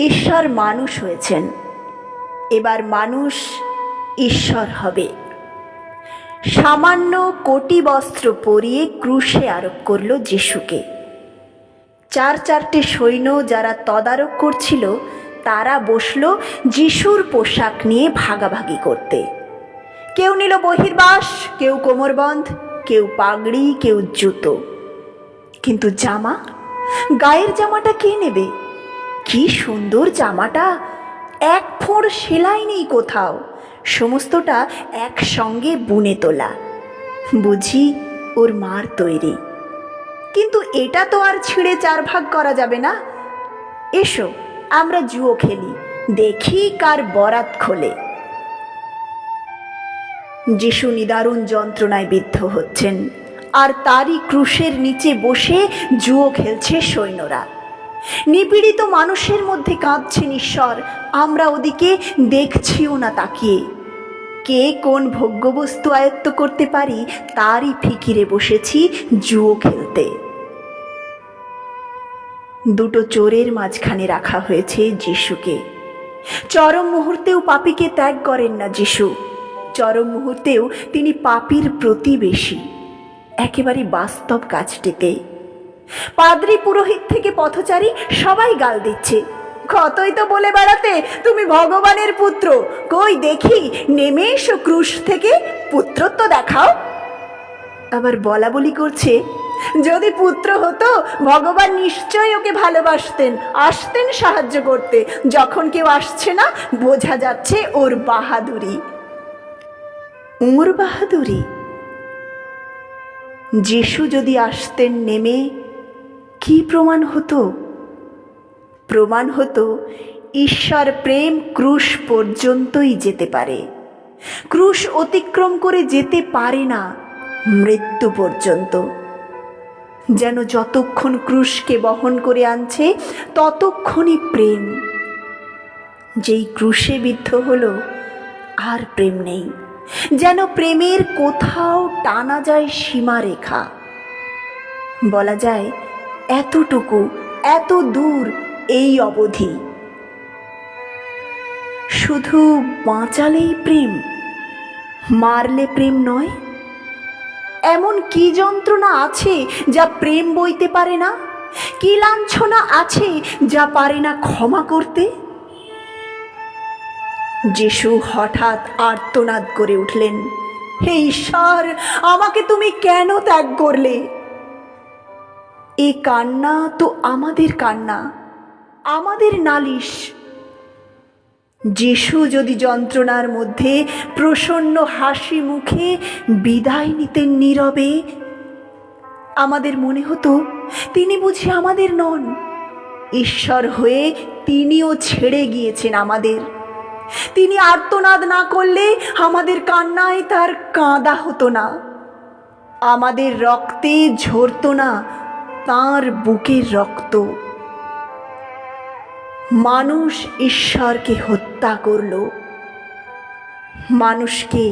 ঈশ্বর মানুষ হয়েছেন, এবার মানুষ ঈশ্বর হবে। সামান্য কোটি বস্ত্র পরিয়ে ক্রুশে আরোপ করল যিশুকে। চারটে সৈন্য যারা তদারক করছিল তারা বসল যিশুর পোশাক নিয়ে ভাগাভাগি করতে। কেউ নিল বহির্বাস, কেউ কোমরবন্ধ, কেউ পাগড়ি, কেউ জুতো। কিন্তু জামা, গায়ের জামাটা কে নেবে? কি সুন্দর জামাটা, এক ফোঁড় সেলাই নেই কোথাও, সমস্তটা একসঙ্গে বুনে তোলা, বুঝি ওর মার তৈরি। কিন্তু এটা তো আর ছিঁড়ে চার ভাগ করা যাবে না। এসো আমরা জুয়ো খেলি, দেখি কার বরাত খোলে। যিশু নিদারুণ যন্ত্রণায় বিদ্ধ হচ্ছেন, আর তারই ক্রুশের নিচে বসে জুয়ো খেলছে সৈন্যরা। নিপীড়িত মানুষের মধ্যে কাঁদছেন ঈশ্বর, আমরা ওদিকে দেখছিও না তাকিয়ে। কে কোন ভোগ্যবস্তু আয়ত্ত করতে পারি তারই ফিকিরে বসেছি জুয়ো খেলতে। দুটো চোরের মাঝখানে রাখা হয়েছে যিশুকে। চরম মুহূর্তেও পাপীকে ত্যাগ করেন না যিশু। চরম মুহূর্তেও তিনি পাপীর প্রতিবেশী, একেবারে বাস্তব কাজটিতে। পাদ্রী, পুরোহিত থেকে পথচারী সবাই গাল দিচ্ছে, কতই তো বলে বেড়াতে তুমি ভগবানের পুত্র, কই দেখি নেমে এসো ক্রুশ থেকে, পুত্রত্ব দেখাও। আবার বলা বলি করছে, যদি পুত্র হতো ভগবান নিশ্চয়ই ওকে ভালোবাসতেন, আসতেন সাহায্য করতে। যখন কেউ আসছে না, বোঝা যাচ্ছে ওর বাহাদুরি। ওর বাহাদুরি? যিশু যদি আসতেন নেমে, কি প্রমাণ হতো? প্রমাণ হতো ঈশ্বর প্রেম ক্রুশ পর্যন্তই যেতে পারে, ক্রুশ অতিক্রম করে যেতে পারে না মৃত্যু পর্যন্ত। যেন যতক্ষণ ক্রুশকে বহন করে আনছে ততক্ষণই প্রেম। যেই ক্রুশে বিদ্ধ হলো আর প্রেম নেই, যেন প্রেমের কোথাও টানা যায় সীমারেখা। বলা যায় এতটুকু, এত দূর, এই অবধি। শুধু বাঁচালেই প্রেম, মারলে প্রেম নয়? এমন কি যন্ত্রণা আছে যা প্রেম বইতে পারে না? কি লাঞ্ছনা আছে যা পারে না ক্ষমা করতে? যিশু হঠাৎ আর্তনাদ করে উঠলেন, হে ঈশ্বর, আমাকে তুমি কেন ত্যাগ করলে? এ কান্না তো আমাদের কান্না, আমাদের নালিশ। যিশু যদি যন্ত্রণার মধ্যে প্রসন্ন হাসি মুখে বিদায় নিতেন নীরবে, আমাদের মনে হতো তিনি বুঝি আমাদের নন। ঈশ্বর হয়ে তিনিও ছেড়ে গিয়েছেন আমাদের। তিনি আর্তনাদ না করলে আমাদের কান্নায় তার কাঁদা হতো না, আমাদের রক্তে ঝরতো না তাঁর বুকের রক্ত। মানুষ ঈশ্বরকে হত্যা করল, মানুষকে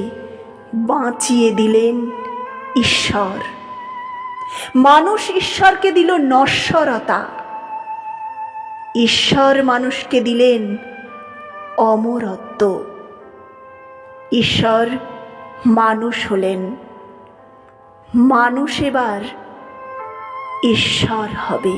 বাঁচিয়ে দিলেন ঈশ্বর। মানুষ ঈশ্বরকে দিল নশ্বরতা, ঈশ্বর মানুষকে দিলেন অমরত্ব। ঈশ্বর মানুষ হলেন, মানুষ এবার ঈশ্বর হবে।